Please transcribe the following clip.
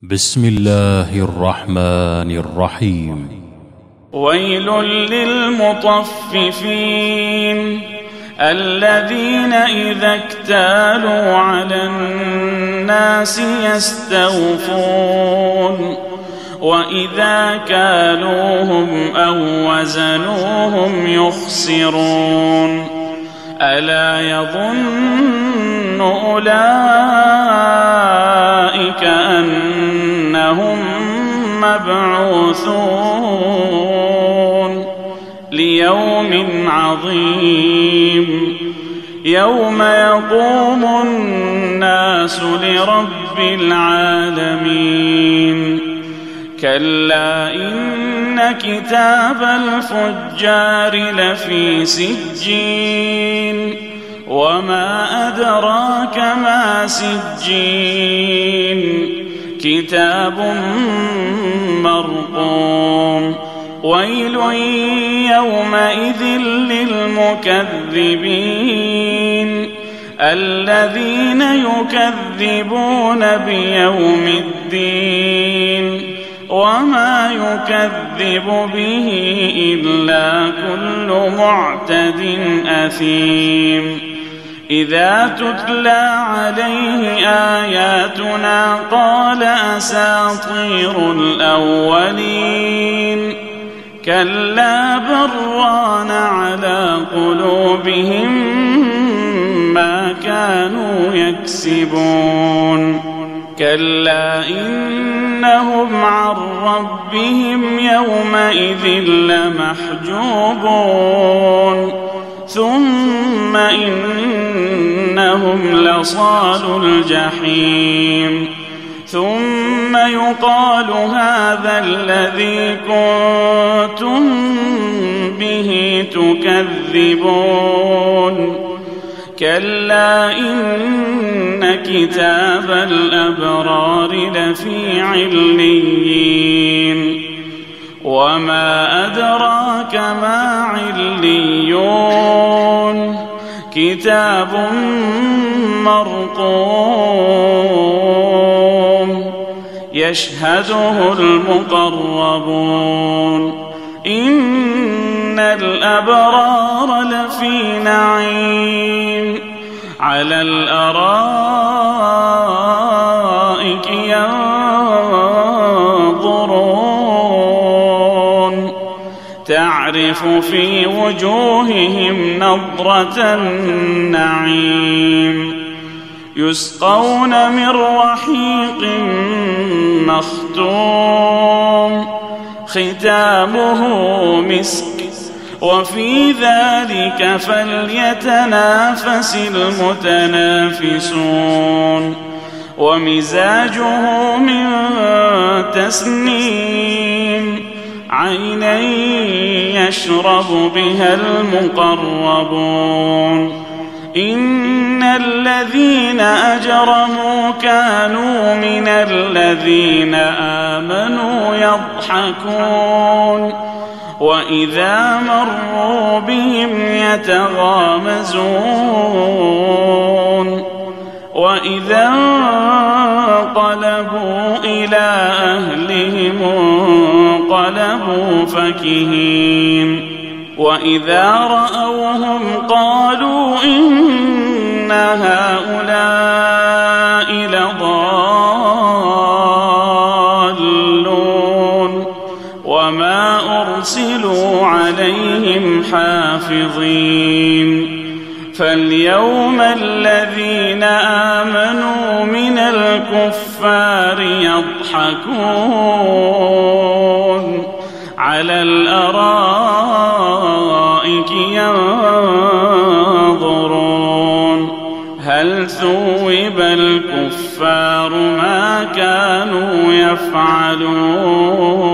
بسم الله الرحمن الرحيم. ويل للمطففين الذين إذا اكتالوا على الناس يستوفون وإذا كالوهم أو وزنوهم يخسرون ألا يظن أولئك أنهم مبعوثون ليوم عظيم يوم يقوم الناس لرب العالمين كلا إن كتاب الفجار لفي سجين وما أدراك ما سجين كتاب مرقوم ويل يومئذ للمكذبين الذين يكذبون بيوم الدين وما يكذب به إلا كل معتد أثيم إذا تتلى عليه آياتنا قال أساطير الأولين كلا بران على قلوبهم ما كانوا يكسبون كلا إنهم عن ربهم يومئذ لمحجوبون ثم إنهم لصالو الجحيم ثم يقال هذا الذي كنتم به تكذبون كلا إن كتاب الأبرار لفي عليين وما أدراك ما عليون كتاب مرقوم يشهده المقربون إن الأبرار لفي نعيم على الأرائك ينظرون تعرف في وجوههم نضرة النعيم يسقون من رحيق مختوم ختامه مسك وفي ذلك فليتنافس المتنافسون ومزاجه من تسنيم عينا يشرب بها المقربون إن الذين أجرموا كانوا من الذين آمنوا يضحكون وإذا مروا بهم يتغامزون وإذا انقلبوا إلى أهلهم انقلبوا فكهين وإذا رأوهم قالوا إن هؤلاء لضالون وما أرسلوا عليهم حافظين فاليوم الذين آمنوا من الكفار يضحكون على الأرائك ينظرون هل ثوب الكفار ما كانوا يفعلون